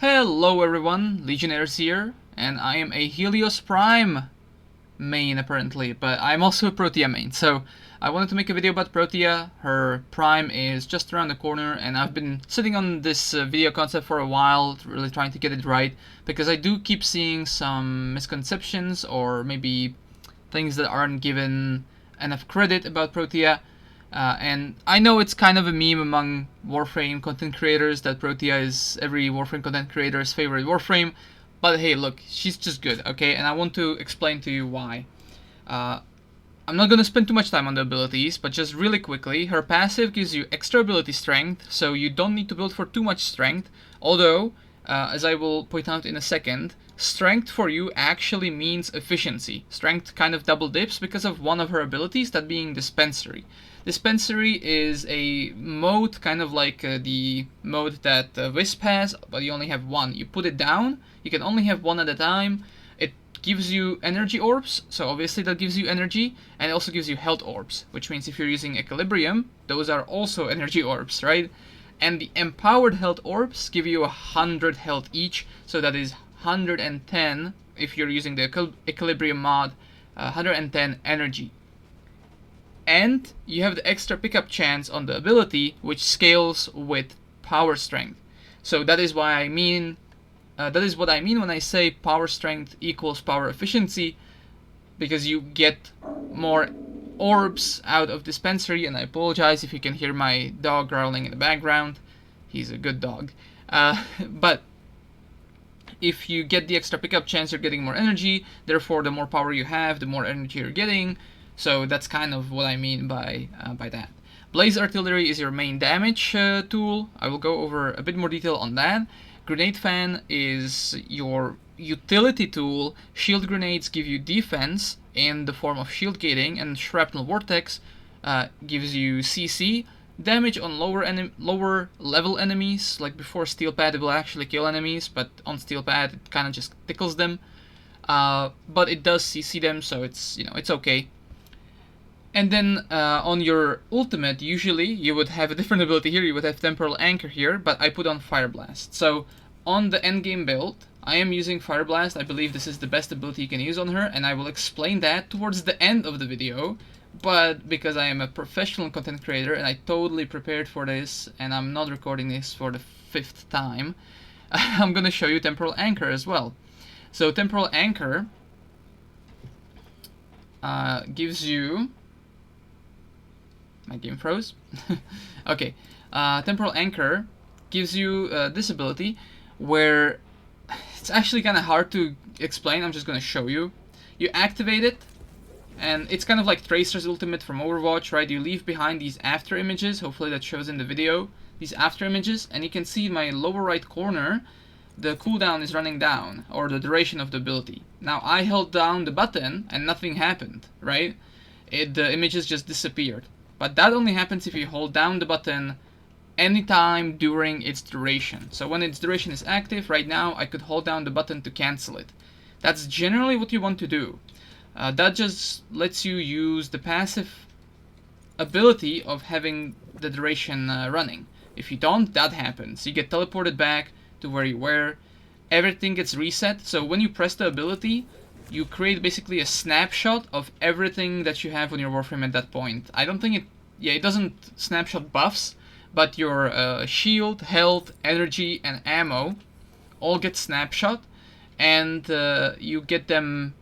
Hello everyone, Legionnaires here, and I am a Helios Prime main apparently, but I'm also a Protea main, so I wanted to make a video about Protea. Her Prime is just around the corner, and I've been sitting on this video concept for a while, really trying to get it right, because I do keep seeing some misconceptions, or maybe things that aren't given enough credit about Protea. And I know it's kind of a meme among Warframe content creators that Protea is every Warframe content creator's favorite Warframe, but hey, look, she's just good, okay? And I want to explain to you why. I'm not gonna spend too much time on the abilities, but just really quickly, her passive gives you extra ability strength, so you don't need to build for too much strength, although, as I will point out in a second, strength for you actually means efficiency. Strength kind of double dips because of one of her abilities, that being Dispensary. Dispensary is a mode kind of like the mode that Wisp has, but you only have one. You put it down, you can only have one at a time. It gives you energy orbs, so obviously that gives you energy, and it also gives you health orbs, which means if you're using Equilibrium, those are also energy orbs, right? And the empowered health orbs give you 100 health each, so that is 110 if you're using the Equilibrium mod, 110 energy. And you have the extra pickup chance on the ability, which scales with power strength. So that is why I mean, that is what I mean when I say power strength equals power efficiency, because you get more orbs out of Dispensary. And I apologize if you can hear my dog growling in the background. He's a good dog. But if you get the extra pickup chance, you're getting more energy. Therefore, the more power you have, the more energy you're getting. So that's kind of what I mean by that. Blaze Artillery is your main damage tool. I will go over a bit more detail on that. Grenade Fan is your utility tool. Shield Grenades give you defense in the form of shield gating, and Shrapnel Vortex gives you CC. Damage on lower level enemies, like before Steel Pad it will actually kill enemies, but on Steel Pad it kind of just tickles them. But it does CC them, so it's it's okay. And then on your ultimate, usually you would have a different ability here. You would have Temporal Anchor here, but I put on Fire Blast. So on the endgame build, I am using Fire Blast. I believe this is the best ability you can use on her, and I will explain that towards the end of the video. But because I am a professional content creator and I totally prepared for this, and I'm not recording this for the 5th time, I'm gonna show you Temporal Anchor as well. So Temporal Anchor gives you... My game froze. Okay, Temporal Anchor gives you this ability where it's actually kind of hard to explain. I'm just going to show you. You activate it, and it's kind of like Tracer's ultimate from Overwatch, right? You leave behind these after images. Hopefully that shows in the video. These after images, and you can see in my lower right corner, the cooldown is running down, or the duration of the ability. Now I held down the button and nothing happened, right? The images just disappeared. But that only happens if you hold down the button anytime during its duration. So when its duration is active, right now I could hold down the button to cancel it. That's generally what you want to do. That just lets you use the passive ability of having the duration running. If you don't, that happens. You get teleported back to where you were. Everything gets reset. So when you press the ability, you create basically a snapshot of everything that you have on your Warframe at that point. I don't think it... Yeah, it doesn't snapshot buffs, but your shield, health, energy, and ammo all get snapshot, and you get them...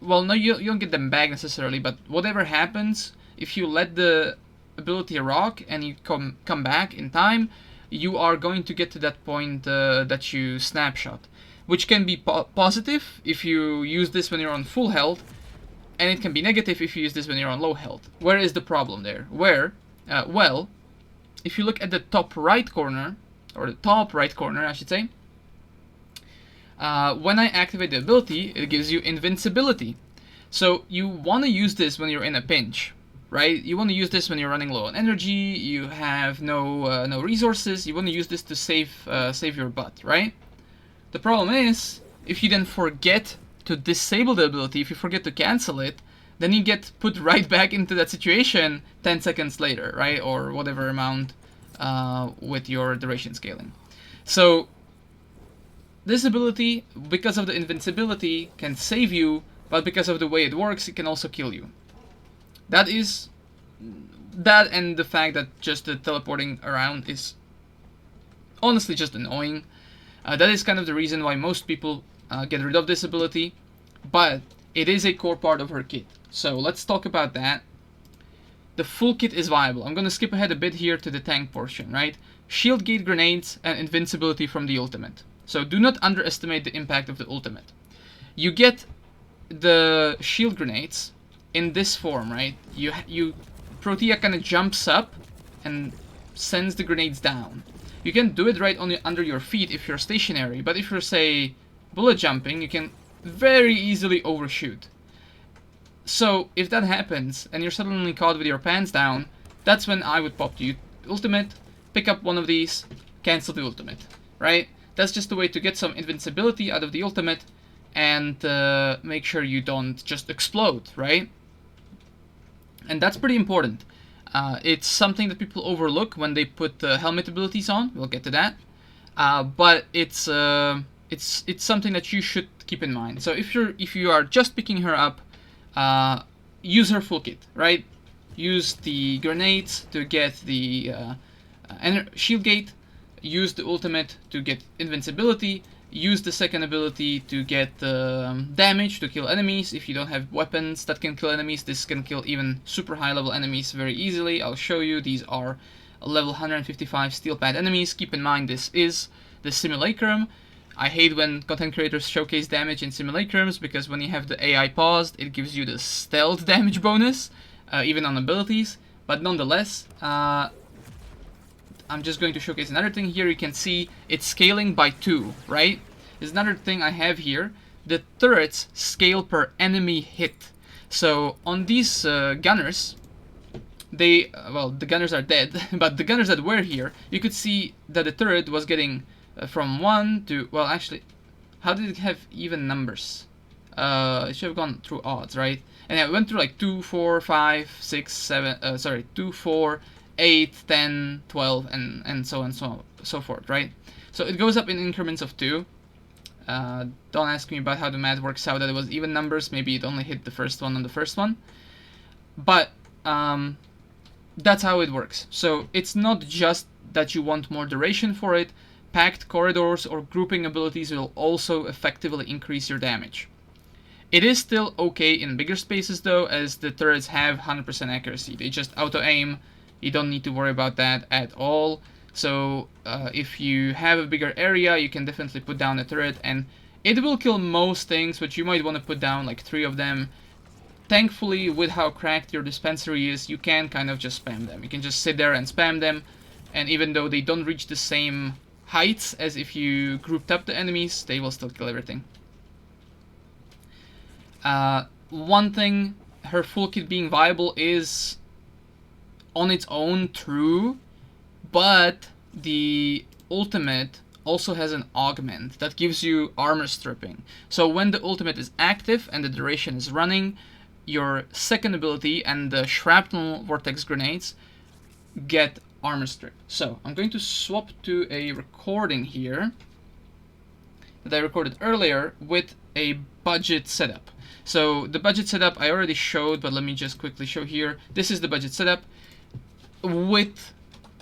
Well, no, you don't get them back necessarily, but whatever happens, if you let the ability rock and you come back in time, you are going to get to that point that you snapshot. Which can be positive if you use this when you're on full health, and it can be negative if you use this when you're on low health. Where is the problem there? Well, if you look at the top right corner, or the top right corner I should say, when I activate the ability, it gives you invincibility. So you want to use this when you're in a pinch, right? You want to use this when you're running low on energy, you have no resources, you want to use this to save your butt, right? The problem is, if you then forget to disable the ability, if you forget to cancel it, then you get put right back into that situation 10 seconds later, right? Or whatever amount with your duration scaling. So this ability, because of the invincibility, can save you, but because of the way it works, it can also kill you. That is... that and the fact that just the teleporting around is honestly just annoying. That is kind of the reason why most people get rid of this ability, but it is a core part of her kit. So let's talk about that. The full kit is viable. I'm gonna skip ahead a bit here to the tank portion, right? Shield gate grenades and invincibility from the ultimate. So do not underestimate the impact of the ultimate. You get the shield grenades in this form, right? Protea kind of jumps up and sends the grenades down. You can do it right under your feet if you're stationary, but if you're, say, bullet jumping, you can very easily overshoot. So if that happens and you're suddenly caught with your pants down, that's when I would pop the ultimate, pick up one of these, cancel the ultimate, right? That's just a way to get some invincibility out of the ultimate and make sure you don't just explode, right? And that's pretty important. It's something that people overlook when they put helmet abilities on. We'll get to that. But it's something that you should keep in mind. So if you are just picking her up, use her full kit, right? Use the grenades to get the shield gate. Use the ultimate to get invincibility. Use the second ability to get damage to kill enemies. If you don't have weapons that can kill enemies, this can kill even super high level enemies very easily. I'll show you. These are level 155 steel pad enemies. Keep in mind this is the simulacrum. I hate when content creators showcase damage in simulacrums, because when you have the AI paused, it gives you the stealth damage bonus, even on abilities. But nonetheless, I'm just going to showcase another thing here. You can see it's scaling by 2, right? There's another thing I have here. The turrets scale per enemy hit. So on these gunners, well, the gunners are dead, but the gunners that were here, you could see that the turret was getting from 1 to, well, actually, how did it have even numbers? It should have gone through odds, right? And it went through like 2, 4, 5, 6, 7, 2, 4, 8, 10, 12, and so on and so forth, right? So it goes up in increments of 2. Don't ask me about how the math works out that it was even numbers. Maybe it only hit the first one on the first one. But that's how it works. So it's not just that you want more duration for it. Packed corridors or grouping abilities will also effectively increase your damage. It is still okay in bigger spaces though, as the turrets have 100% accuracy. They just auto-aim. You don't need to worry about that at all. So if you have a bigger area, you can definitely put down a turret and it will kill most things, but you might want to put down like 3 of them. Thankfully, with how cracked your dispensary is, you can kind of just spam them. You can just sit there and spam them, and even though they don't reach the same heights as if you grouped up the enemies, they will still kill everything. One thing, her full kit being viable is on its own true, but the ultimate also has an augment that gives you armor stripping. So when the ultimate is active and the duration is running, your second ability and the shrapnel vortex grenades get armor strip. So I'm going to swap to a recording here that I recorded earlier with a budget setup. So the budget setup I already showed, but let me just quickly show here. This is the budget setup with,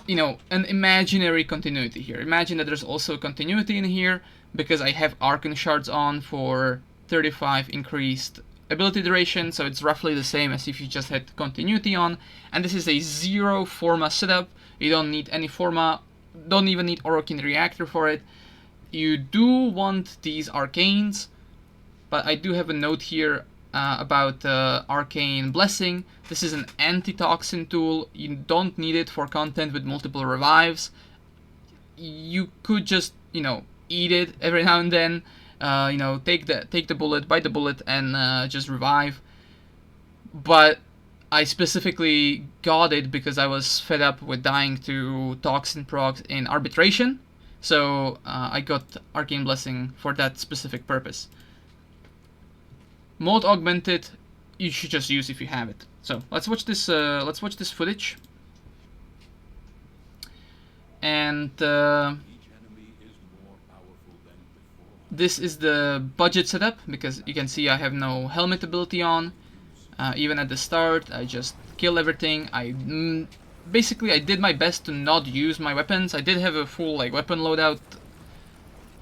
you know, an imaginary continuity here. Imagine that there's also continuity in here because I have Arcane Shards on for 35 increased ability duration, so it's roughly the same as if you just had continuity on. And this is a 0 Forma setup. You don't need any Forma, don't even need Orokin Reactor for it. You do want these Arcanes, but I do have a note here about Arcane Blessing. This is an anti-toxin tool. You don't need it for content with multiple revives. You could just, you know, eat it every now and then. You know, take the bullet, bite the bullet, and just revive. But I specifically got it because I was fed up with dying to toxin procs in arbitration. So I got Arcane Blessing for that specific purpose. Mode augmented, you should just use if you have it. So let's watch this. Let's watch this footage. And This is the budget setup, because you can see I have no helmet ability on. Even at the start, I just kill everything. Basically, I did my best to not use my weapons. I did have a full weapon loadout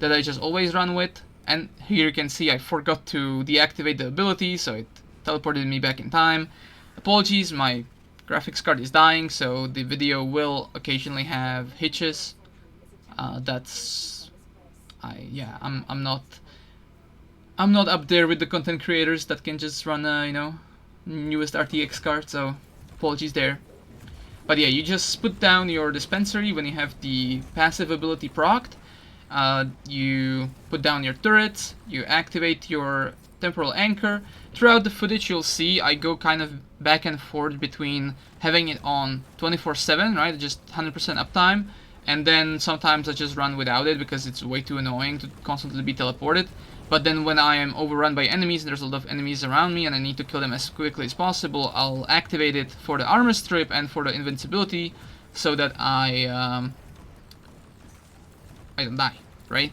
that I just always run with. And here you can see I forgot to deactivate the ability, so it teleported me back in time. Apologies, my graphics card is dying, so the video will occasionally have hitches. I'm not up there with the content creators that can just run newest RTX card, so apologies there. But yeah, you just put down your dispensary when you have the passive ability procced. You put down your turrets, you activate your temporal anchor. Throughout the footage you'll see I go kind of back and forth between having it on 24/7, right, just 100% uptime, and then sometimes I just run without it because it's way too annoying to constantly be teleported. But then when I am overrun by enemies and there's a lot of enemies around me and I need to kill them as quickly as possible, I'll activate it for the armor strip and for the invincibility so that I don't die, right?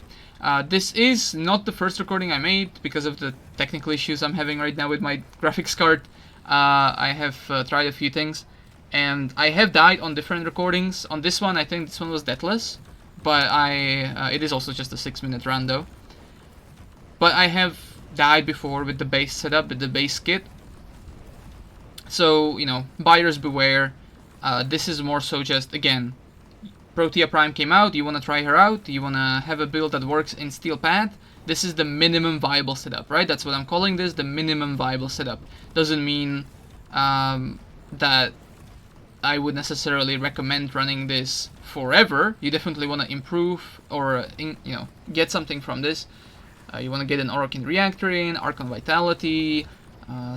This is not the first recording I made because of the technical issues I'm having right now with my graphics card. I have tried a few things, and I have died on different recordings. On this one, I think this one was deathless, but it is also just a 6-minute run though. But I have died before with the base setup, with the base kit. So, buyers beware. This is more so just, again, Protea Prime came out, you want to try her out, you want to have a build that works in Steel Path. This is the minimum viable setup, right? That's what I'm calling this, the minimum viable setup. Doesn't mean that I would necessarily recommend running this forever. You definitely want to improve or get something from this. You want to get an Orokin Reactor in, Archon Vitality,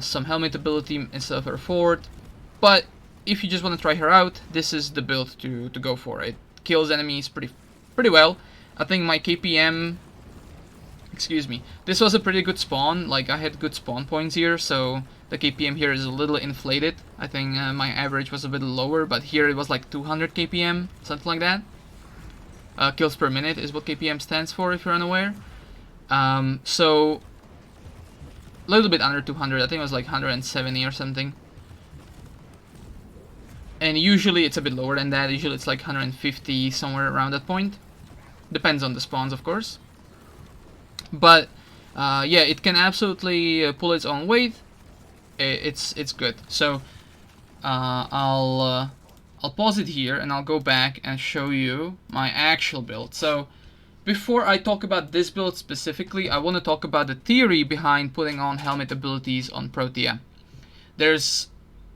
some helmet ability instead of her fort. But if you just want to try her out, this is the build to go for. It kills enemies pretty well. I think my KPM, this was a pretty good spawn. Like, I had good spawn points here, so the KPM here is a little inflated. I think my average was a bit lower, but here it was like 200 KPM, something like that. Kills per minute is what KPM stands for, if you're unaware. So a little bit under 200. I think it was like 170 or something. And usually it's a bit lower than that. Usually it's like 150, somewhere around that point. Depends on the spawns, of course. But yeah, it can absolutely pull its own weight. It's good. So I'll pause it here and I'll go back and show you my actual build. So before I talk about this build specifically, I want to talk about the theory behind putting on helmet abilities on Protea. There's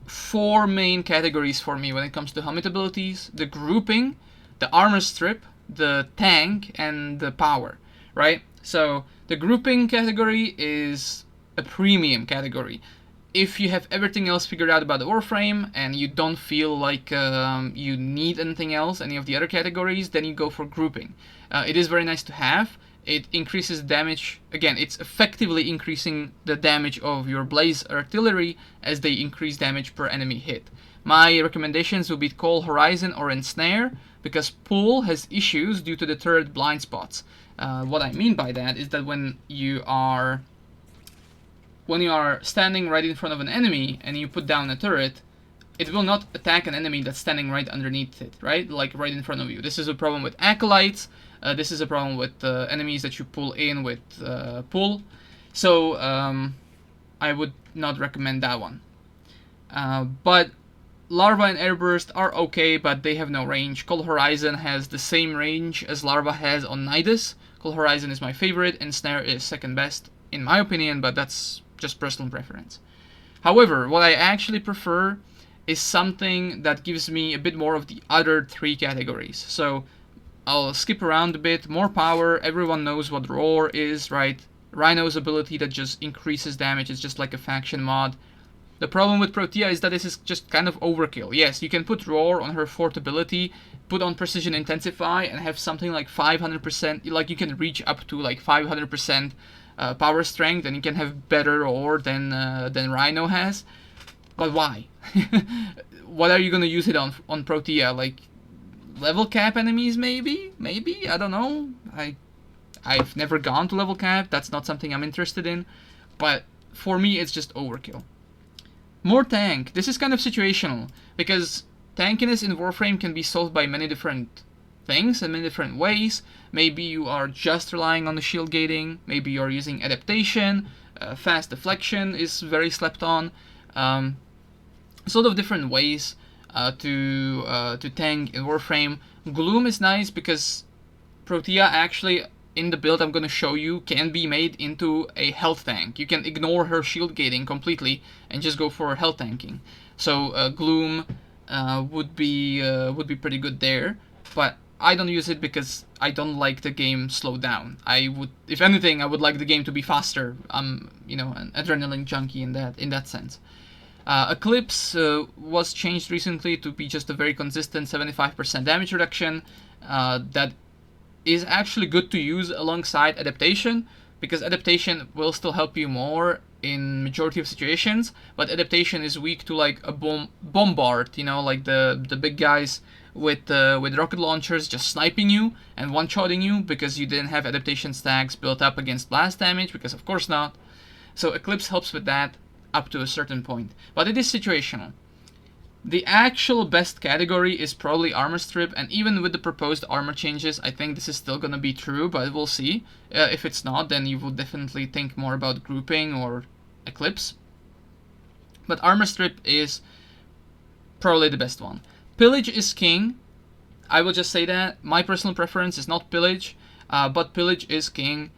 4 main categories for me when it comes to helmet abilities: the grouping, the armor strip, the tank, and the power, right? So the grouping category is a premium category. If you have everything else figured out about the Warframe and you don't feel like you need anything else, any of the other categories, then you go for grouping. It is very nice to have. It increases damage. Again, it's effectively increasing the damage of your Blaze Artillery as they increase damage per enemy hit. My recommendations would be Cold Horizon or Ensnare, because Pull has issues due to the turret blind spots. What I mean by that is that when you are standing right in front of an enemy and you put down a turret, it will not attack an enemy that's standing right underneath it, right? Like right in front of you. This is a problem with Acolytes. This is a problem with enemies that you pull in with Pull. So I would not recommend that one. But Larva and Airburst are okay, but they have no range. Cold Horizon has the same range as Larva has on Nidus. Cold Horizon is my favorite, and Snare is second best, in my opinion, but that's just personal preference. However, what I actually prefer is something that gives me a bit more of the other 3 categories. So I'll skip around a bit. More power. Everyone knows what Roar is, right? Rhino's ability that just increases damage. It's just like a faction mod. The problem with Protea is that this is just kind of overkill. Yes, you can put Roar on her fourth ability, put on Precision Intensify, and have something like 500%. Like, you can reach up to like 500% power strength, and you can have better Roar than Rhino has. But why? What are you gonna use it on Protea? Like level cap enemies, maybe? I don't know. I I've never gone to level cap. That's not something I'm interested in. But for me, it's just overkill. More tank. This is kind of situational, because tankiness in Warframe can be solved by many different things in many different ways. Maybe you are just relying on the shield gating. Maybe you're using adaptation. Fast deflection is very slept on. Sort of different ways to tank in Warframe. Gloom is nice because Protea actually, in the build I'm going to show you, can be made into a health tank. You can ignore her shield gating completely and just go for health tanking. So Gloom would be pretty good there, but I don't use it because I don't like the game slowed down. I would, if anything, I would like the game to be faster. I'm, you know, an adrenaline junkie in that sense. Eclipse was changed recently to be just a very consistent 75% damage reduction. That is actually good to use alongside adaptation, because adaptation will still help you more in majority of situations, but adaptation is weak to like a bombard, you know, like the big guys with rocket launchers just sniping you and one-shotting you because you didn't have adaptation stacks built up against blast damage, because of course not. So Eclipse helps with that up to a certain point, but it is situational. The actual best category is probably Armor Strip, and even with the proposed armor changes, I think this is still gonna be true, but we'll see. If it's not, then you would definitely think more about grouping or Eclipse. But Armor Strip is probably the best one. Pillage is king. I will just say that. My personal preference is not Pillage, but Pillage is king.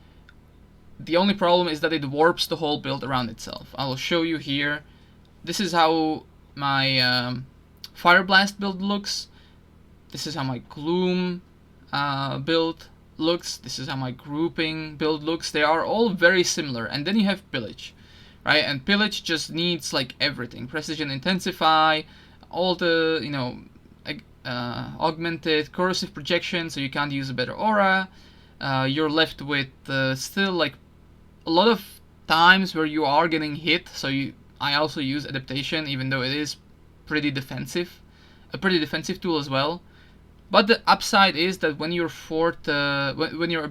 The only problem is that it warps the whole build around itself. I will show you here. This is how my Fire Blast build looks. This is how my Gloom build looks. This is how my grouping build looks. They are all very similar. And then you have Pillage, right? And Pillage just needs like everything. Precision Intensify, all the, you know, augmented corrosive projection, so you can't use a better aura. You're left with still like a lot of times where you are getting hit, so I also use adaptation, even though it is pretty defensive, a pretty defensive tool as well. But the upside is that when your when your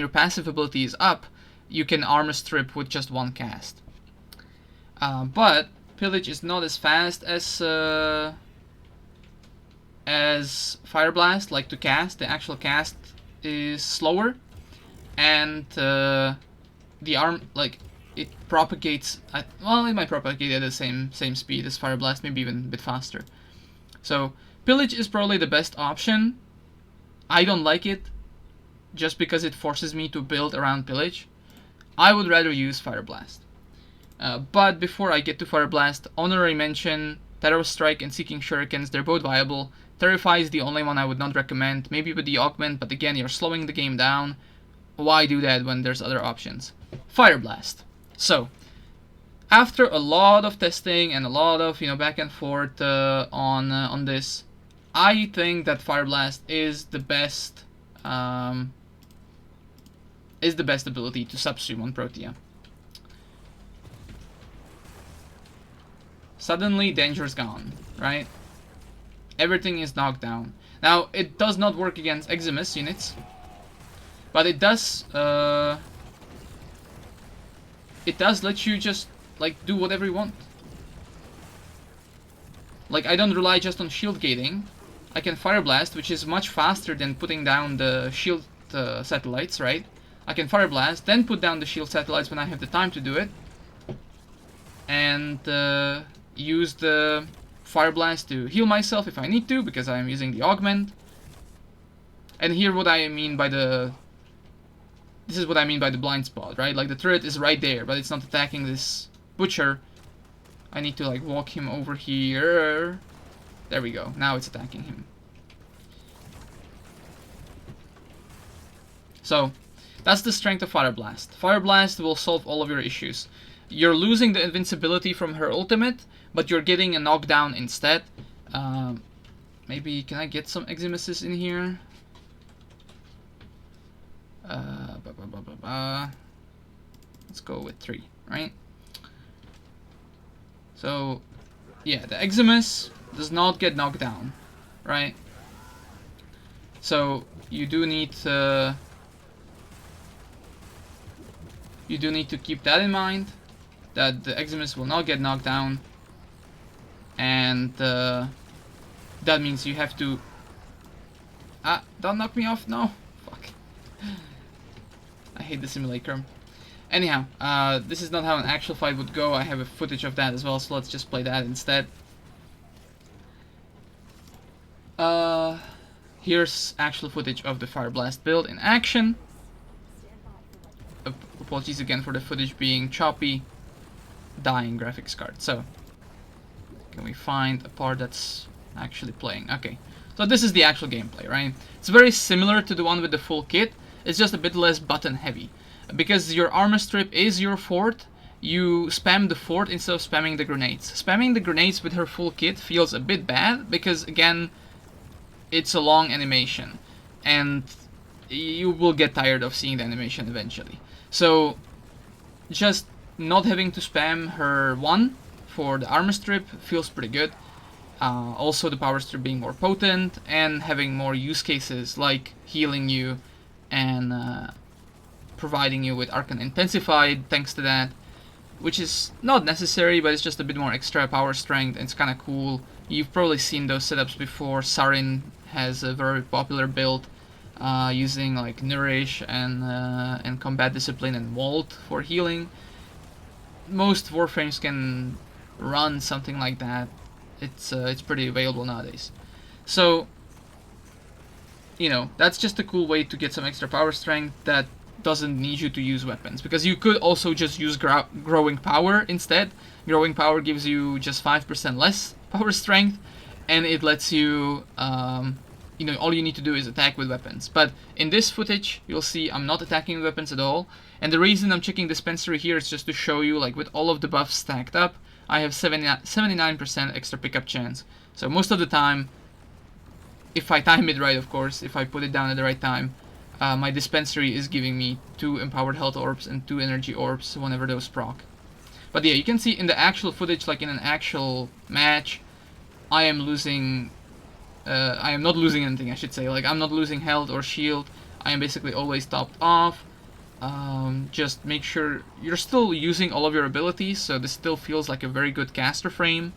passive ability is up, you can armor strip with just one cast. But Pillage is not as fast as Fire Blast, like to cast. The actual cast is slower, and the arm, like, it propagates at, well, it might propagate at the same speed as Fire Blast, maybe even a bit faster. So Pillage is probably the best option. I don't like it just because it forces me to build around Pillage. I would rather use Fire Blast. But before I get to Fire Blast, honorary mention, Terror Strike and Seeking Shurikens, they're both viable. Terrify is the only one I would not recommend, maybe with the augment, but again, you're slowing the game down. Why do that when there's other options? Fire Blast. So, after a lot of testing and a lot of, you know, back and forth on this, I think that Fire Blast is the best ability to substream on Protea. Suddenly, danger's gone, right? Everything is knocked down. Now, it does not work against Eximus units, but it does let you just, like, do whatever you want. Like, I don't rely just on shield gating. I can Fire Blast, which is much faster than putting down the shield satellites, right? I can Fire Blast, then put down the shield satellites when I have the time to do it, and use the Fire Blast to heal myself if I need to, because I'm using the augment. And here what I mean by the... This is what I mean by the blind spot, right? Like, the turret is right there, but it's not attacking this butcher. I need to, like, walk him over here. There we go. Now it's attacking him. So, that's the strength of Fire Blast. Fire Blast will solve all of your issues. You're losing the invincibility from her ultimate, but you're getting a knockdown instead. Maybe, can I get some Eximuses in here? Let's go with 3, right? So, yeah, the Eximus does not get knocked down, right? So, you do need you do need to keep that in mind, that the Eximus will not get knocked down, and that means you have to... don't knock me off, no! Fuck. I hate the simulacrum. Anyhow, this is not how an actual fight would go. I have a footage of that as well, so let's just play that instead. Here's actual footage of the Fire Blast build in action. Apologies again for the footage being choppy. Dying graphics card. So, can we find a part that's actually playing? Okay, so this is the actual gameplay, right? It's very similar to the one with the full kit. It's just a bit less button heavy. Because your armor strip is your fort, you spam the fort instead of spamming the grenades. Spamming the grenades with her full kit feels a bit bad, because again, it's a long animation, and you will get tired of seeing the animation eventually. So, just not having to spam her one for the armor strip feels pretty good. Also the power strip being more potent, and having more use cases like healing you and providing you with Arcane Intensified thanks to that, which is not necessary, but it's just a bit more extra power strength, and it's kind of cool. You've probably seen those setups before. Sarin has a very popular build using like Nourish and Combat Discipline and Vault for healing. Most Warframes can run something like that. It's pretty available nowadays. So, you know, that's just a cool way to get some extra power strength that doesn't need you to use weapons, because you could also just use growing power instead. Growing power gives you just 5% less power strength, and it lets you, you know, all you need to do is attack with weapons. But in this footage, you'll see I'm not attacking with weapons at all, and the reason I'm checking dispensary here is just to show you, like, with all of the buffs stacked up, I have 79% extra pickup chance. So most of the time, if I time it right, of course, if I put it down at the right time, my dispensary is giving me 2 empowered health orbs and 2 energy orbs whenever those proc. But yeah, you can see in the actual footage, like in an actual match, I am losing... I am not losing anything, I should say. Like, I'm not losing health or shield. I am basically always topped off. Just make sure you're still using all of your abilities, so this still feels like a very good caster frame,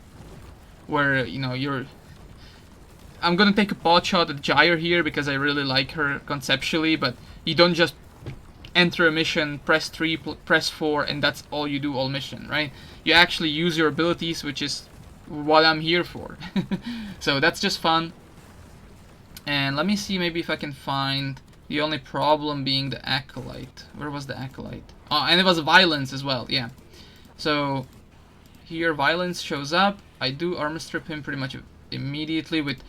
where, you know, you're... I'm gonna take a pot shot at Gyre here because I really like her conceptually, but you don't just enter a mission, press 3, press 4, and that's all you do all mission, right? You actually use your abilities, which is what I'm here for. So that's just fun. And let me see maybe if I can find the only problem being the Acolyte. Where was the Acolyte? Oh, and it was Violence as well, yeah. So here Violence shows up. I do armor strip him pretty much immediately with...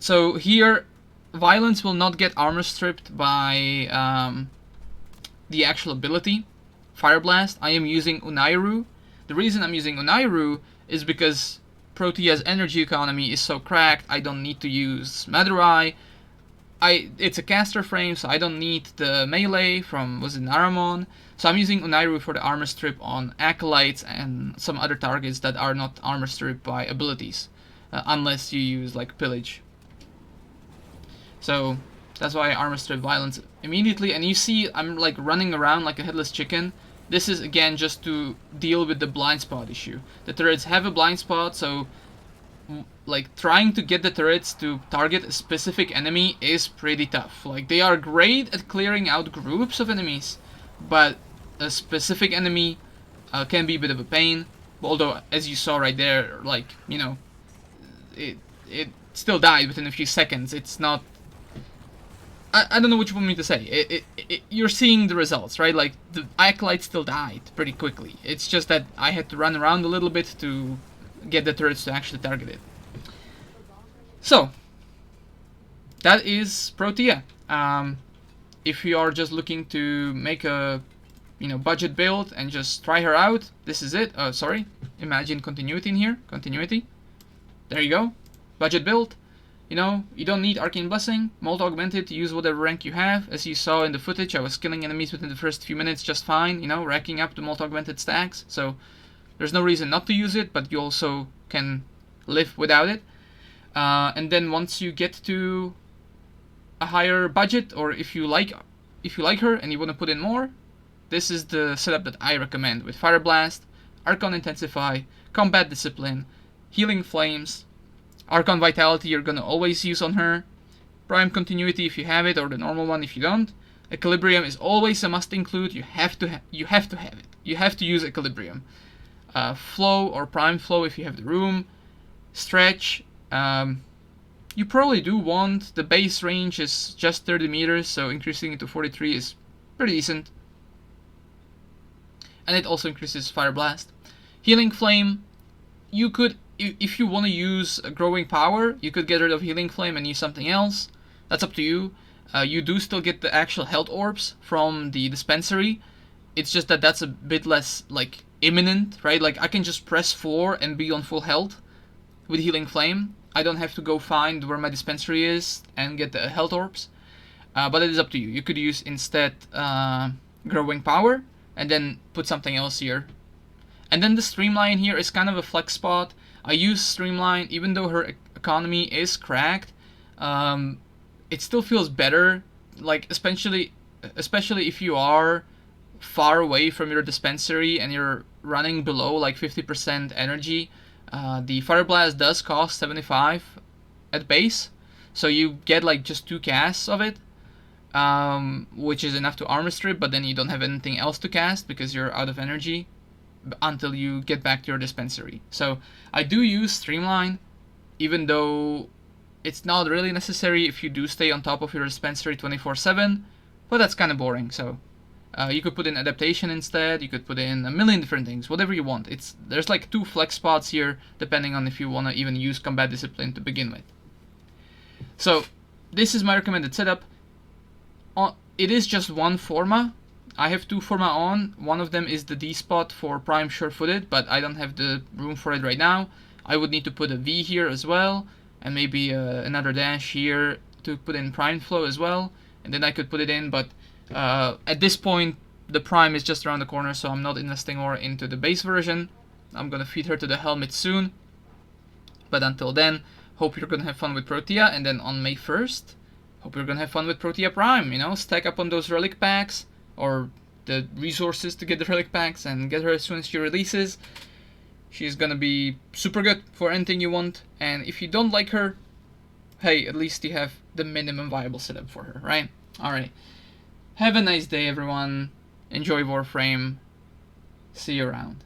So here, Violence will not get armor stripped by the actual ability, Fire Blast. I am using Unairu. The reason I'm using Unairu is because Protea's energy economy is so cracked, I don't need to use Madurai. It's a caster frame, so I don't need the melee from, was it Naramon? So I'm using Unairu for the armor strip on Acolytes and some other targets that are not armor stripped by abilities, unless you use like Pillage. So that's why I armor strip Violence immediately, and you see I'm like running around like a headless chicken. This is again just to deal with the blind spot issue. The turrets have a blind spot, so like trying to get the turrets to target a specific enemy is pretty tough. Like, they are great at clearing out groups of enemies, but a specific enemy can be a bit of a pain. Although, as you saw right there, like, you know, it still died within a few seconds. It's not... I don't know what you want me to say. You're seeing the results, right? Like, the Acolyte still died pretty quickly. It's just that I had to run around a little bit to get the turrets to actually target it. So, that is Protea. If you are just looking to make a, you know, budget build and just try her out, this is it. Sorry, imagine continuity in here. Continuity. There you go. Budget build. You know, you don't need Arcane Blessing, Molt Augmented, use whatever rank you have. As you saw in the footage, I was killing enemies within the first few minutes just fine, you know, racking up the Molt Augmented stacks. So, there's no reason not to use it, but you also can live without it. And then once you get to a higher budget, or if you like her and you want to put in more, this is the setup that I recommend with Fire Blast, Archon Intensify, Combat Discipline, Healing Flames, Archon Vitality you're gonna always use on her, Prime Continuity if you have it, or the normal one if you don't. Equilibrium is always a must include. You have to have it. You have to use Equilibrium. Flow or Prime Flow if you have the room. Stretch. You probably do want, the base range is just 30 meters, so increasing it to 43 is pretty decent. And it also increases Fire Blast. Healing Flame. You could, if you want to use a Growing Power, you could get rid of Healing Flame and use something else. That's up to you. You do still get the actual health orbs from the dispensary. It's just that that's a bit less, like, imminent, right? Like, I can just press 4 and be on full health with Healing Flame. I don't have to go find where my dispensary is and get the health orbs. But it is up to you. You could use instead Growing Power and then put something else here. And then the Streamline here is kind of a flex spot. I use Streamline even though her economy is cracked. It still feels better, like especially if you are far away from your dispensary and you're running below like 50% energy. The Fire Blast does cost 75 at base, so you get like just 2 casts of it, which is enough to armor strip, but then you don't have anything else to cast because you're out of energy until you get back to your dispensary. So I do use Streamline, even though it's not really necessary if you do stay on top of your dispensary 24/7, but that's kind of boring. So you could put in Adaptation instead. You could put in a million different things, whatever you want. There's like 2 flex spots here, depending on if you want to even use Combat Discipline to begin with. So this is my recommended setup. It is just one Forma. I have 2 Forma on. One of them is the D spot for Prime Sure-Footed, but I don't have the room for it right now. I would need to put a V here as well, and maybe another dash here to put in Prime Flow as well, and then I could put it in, but at this point the Prime is just around the corner, so I'm not investing more into the base version. I'm gonna feed her to the helmet soon, but until then, hope you're gonna have fun with Protea, and then on May 1st, hope you're gonna have fun with Protea Prime, you know, stack up on those relic packs, or the resources to get the relic packs, and get her as soon as she releases. She's gonna be super good for anything you want, and if you don't like her, hey, at least you have the minimum viable setup for her, right? Alright. Have a nice day, everyone. Enjoy Warframe. See you around.